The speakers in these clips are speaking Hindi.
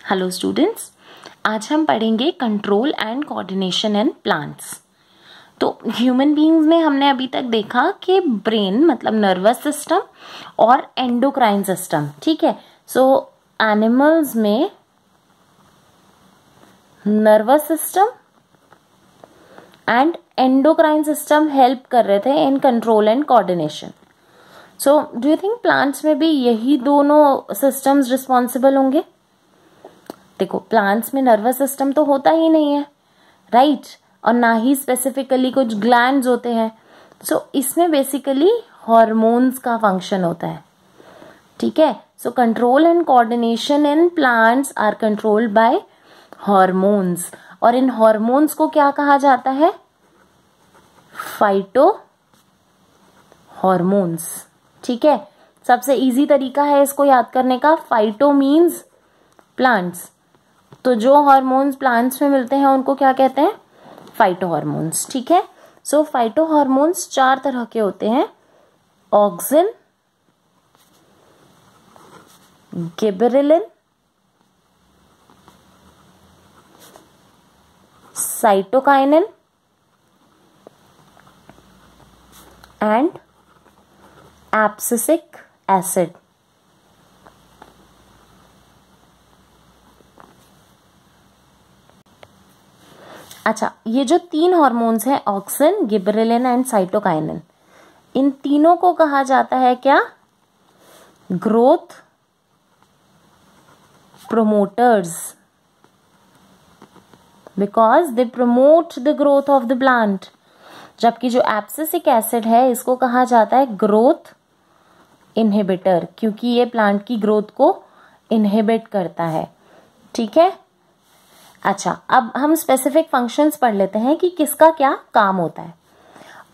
हेलो स्टूडेंट्स, आज हम पढ़ेंगे control and coordination in plants. तो ह्यूमन बीइंग्स में हमने अभी तक देखा कि ब्रेन मतलब नर्वस सिस्टम और एंडोक्राइन सिस्टम, ठीक है। सो एनिमल्स में nervous system and endocrine system help कर रहे थे in control and coordination. So do you think plants में भी यही दोनों सिस्टम्स रिस्पॉन्सिबल होंगे? देखो, प्लांट्स में नर्वस सिस्टम तो होता ही नहीं है, राइट, और ना ही स्पेसिफिकली कुछ ग्लैंड्स होते हैं। सो इसमें बेसिकली हार्मोन्स का फंक्शन होता है, ठीक है। So control and coordination in plants are controlled by hormones, और इन हार्मोन्स को क्या कहा जाता है? फाइटो हार्मोन्स, ठीक है। सबसे इजी तरीका है इसको याद करने का, फाइटो मीन्स प्लांट्स। तो जो हार्मोन्स प्लांट्स में मिलते हैं उनको क्या कहते हैं? फाइटो हार्मोन्स, ठीक है। सो फाइटो हार्मोन्स 4 तरह के होते हैं: auxin, gibberellin, cytokinin and abscisic acid. अच्छा, ये जो 3 हार्मोन्स हैं, ऑक्सिन, गिबरेलिन एंड साइटोकाइनिन, इन तीनों को कहा जाता है क्या? Growth promoters, because they promote the growth of the plant. जबकि जो एब्सिसिक एसिड है इसको कहा जाता है ग्रोथ इनहिबिटर, क्योंकि ये प्लांट की ग्रोथ को इनहिबिट करता है, ठीक है। अच्छा, अब हम स्पेसिफिक फंक्शंस पढ़ लेते हैं कि किसका क्या काम होता है।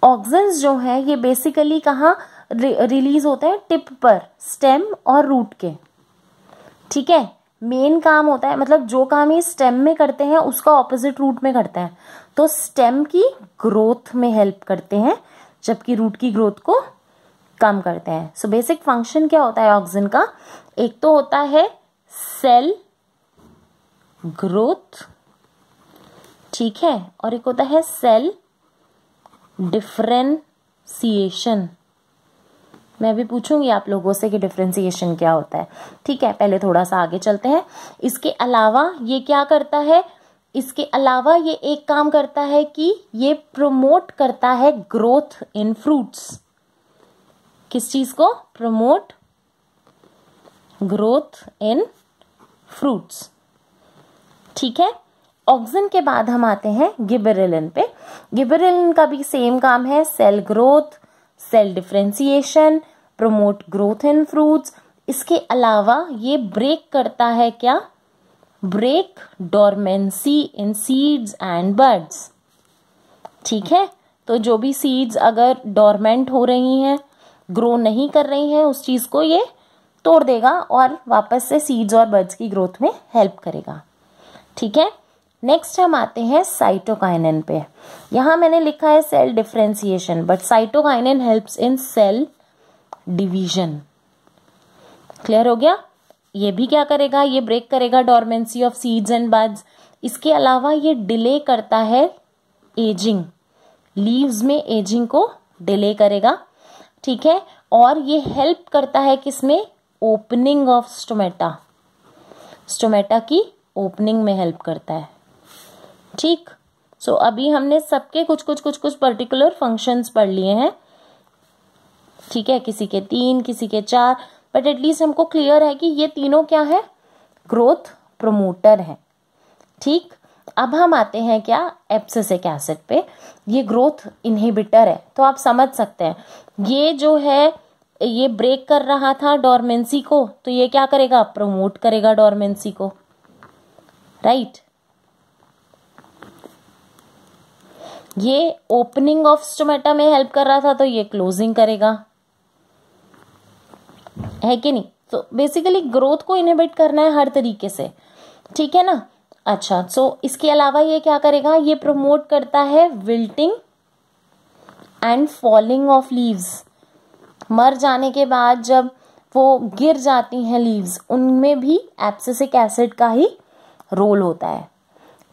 ऑक्सिन्स जो है ये बेसिकली कहाँ रिलीज होते हैं? टिप पर, स्टेम और रूट के, ठीक है। मेन काम होता है, मतलब जो काम ये स्टेम में करते हैं उसका ऑपोजिट रूट में करते हैं। तो स्टेम की ग्रोथ में हेल्प करते हैं, जबकि रूट की ग्रोथ को कम करते हैं। सो बेसिक फंक्शन क्या होता है ऑक्सिन का? एक तो होता है सेल ग्रोथ, ठीक है, और एक होता है सेल डिफरेंशिएशन। मैं भी पूछूंगी आप लोगों से कि डिफरेंशिएशन क्या होता है, ठीक है। पहले थोड़ा सा आगे चलते हैं। इसके अलावा ये क्या करता है? इसके अलावा ये एक काम करता है कि ये प्रमोट करता है ग्रोथ इन फ्रूट्स। किस चीज को? प्रमोट ग्रोथ इन फ्रूट्स, ठीक है। ऑक्सिन के बाद हम आते हैं गिबरेलिन पे। गिबरेलिन का भी सेम काम है, cell growth, cell differentiation, promote growth in fruits. इसके अलावा ये ब्रेक करता है क्या? Break dormancy in seeds and buds, ठीक है। तो जो भी सीड्स अगर डोरमेंट हो रही हैं, ग्रो नहीं कर रही हैं, उस चीज को ये तोड़ देगा और वापस से सीड्स और बड्स की ग्रोथ में हेल्प करेगा, ठीक है। नेक्स्ट हम आते हैं साइटोकाइनिन पे। यहां मैंने लिखा है cell differentiation, but cytokinin helps in cell division. Clear हो गया? ये भी क्या करेगा? ये ब्रेक करेगा dormancy of seeds and buds. इसके अलावा ये डिले करता है एजिंग, लीव्स में एजिंग को डिले करेगा, ठीक है। और ये हेल्प करता है किसमें? ओपनिंग ऑफ स्टोमेटा, स्टोमेटा की ओपनिंग में हेल्प करता है, ठीक। सो अभी हमने सबके कुछ पर्टिकुलर फंक्शंस पढ़ लिए हैं, ठीक है। किसी के 3, किसी के 4, बट एटलीस्ट हमको क्लियर है कि ये तीनों क्या है? ग्रोथ प्रमोटर है, ठीक। अब हम आते हैं क्या? एब्सिसिक एसिड पे। ये ग्रोथ इनहिबिटर है, तो आप समझ सकते हैं ये जो है ये ब्रेक कर रहा था डोरमेंसी को, तो ये क्या करेगा? प्रमोट करेगा डोरमेंसी को, राइट। ये ओपनिंग ऑफ स्टोमेटा में हेल्प कर रहा था, तो ये क्लोजिंग करेगा, है कि नहीं? तो बेसिकली ग्रोथ को इनहिबिट करना है हर तरीके से, ठीक है ना। अच्छा, सो इसके अलावा ये क्या करेगा? ये प्रमोट करता है wilting and falling of leaves. मर जाने के बाद जब वो गिर जाती हैं लीव्स, उनमें भी एब्सिसिक एसिड का ही रोल होता है।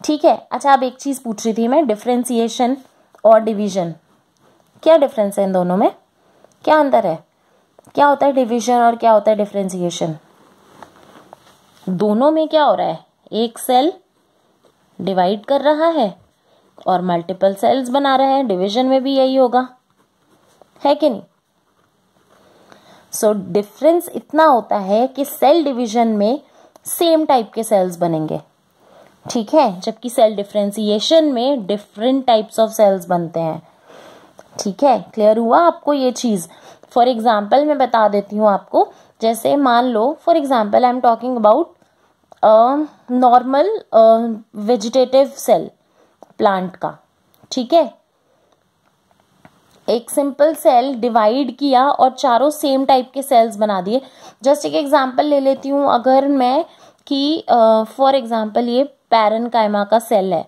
ठीक है। अच्छा, अब एक चीज पूछ रही थी मैं, डिफरेंशिएशन और डिवीजन, क्या डिफरेंस है इन दोनों में, क्या अंतर है, क्या होता है डिवीजन और क्या होता है डिफरेंशिएशन? दोनों में क्या हो रहा है, एक सेल डिवाइड कर रहा है और मल्टीपल सेल्स बना रहा है। डिवीजन में भी यही होगा, है कि नहीं? सो डिफरेंस इतना होता है कि सेल डिवीजन में सेम टाइप के सेल्स बनेंगे, ठीक है, जबकि सेल डिफरेंशिएशन में डिफरेंट टाइप्स ऑफ सेल्स बनते हैं। ठीक है, क्लियर हुआ आपको ये चीज? फॉर एग्जाम्पल मैं बता देती हूँ आपको, जैसे मान लो for example I am talking about normal vegetative cell plant का। ठीक है, एक सिंपल सेल डिवाइड किया और चारों सेम टाइप के सेल्स बना दिए। जस्ट एक एग्जांपल ले लेती हूँ, अगर मैं कि फॉर एग्जांपल ये पैरेन्काइमा का सेल है,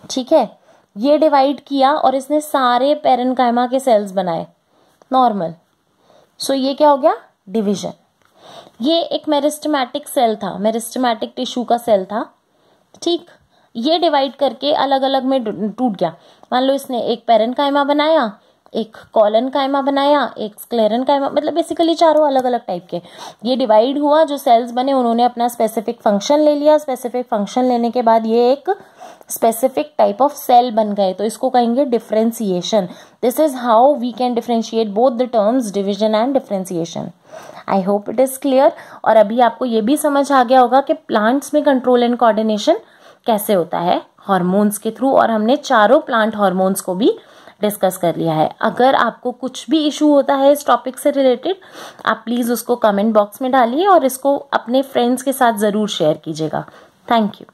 ठीक है, ये डिवाइड किया और इसने सारे पैरेन्काइमा के सेल्स बनाए नॉर्मल। सो ये क्या हो गया, डिवीजन। ये एक मेरिस्टेमेटिक सेल था, मेरिस्टेमेटिक टिश्यू का सेल था, ठीक, ये डिवाइड करके अलग अलग में टूट गया। मान लो इसने एक पैरेन्काइमा बनाया, एक कॉलनकाइमा बनाया, एक स्क्लेरेन्काइमा, मतलब बेसिकली चारों अलग अलग टाइप के। ये डिवाइड हुआ, जो सेल्स बने उन्होंने अपना स्पेसिफिक फंक्शन ले लिया, स्पेसिफिक फंक्शन लेने के बाद ये एक स्पेसिफिक टाइप ऑफ सेल बन गए, तो इसको कहेंगे differentiation. This is how we can differentiate both the terms division and differentiation. I hope it is clear. और अभी आपको ये भी समझ आ गया होगा कि प्लांट्स में कंट्रोल एंड कोऑर्डिनेशन कैसे होता है, हार्मोन्स के थ्रू, और हमने चारों प्लांट हार्मोन्स को भी डिस्कस कर लिया है। अगर आपको कुछ भी इशू होता है इस टॉपिक से रिलेटेड, आप प्लीज उसको कमेंट बॉक्स में डालिए और इसको अपने फ्रेंड्स के साथ जरूर शेयर कीजिएगा। Thank you.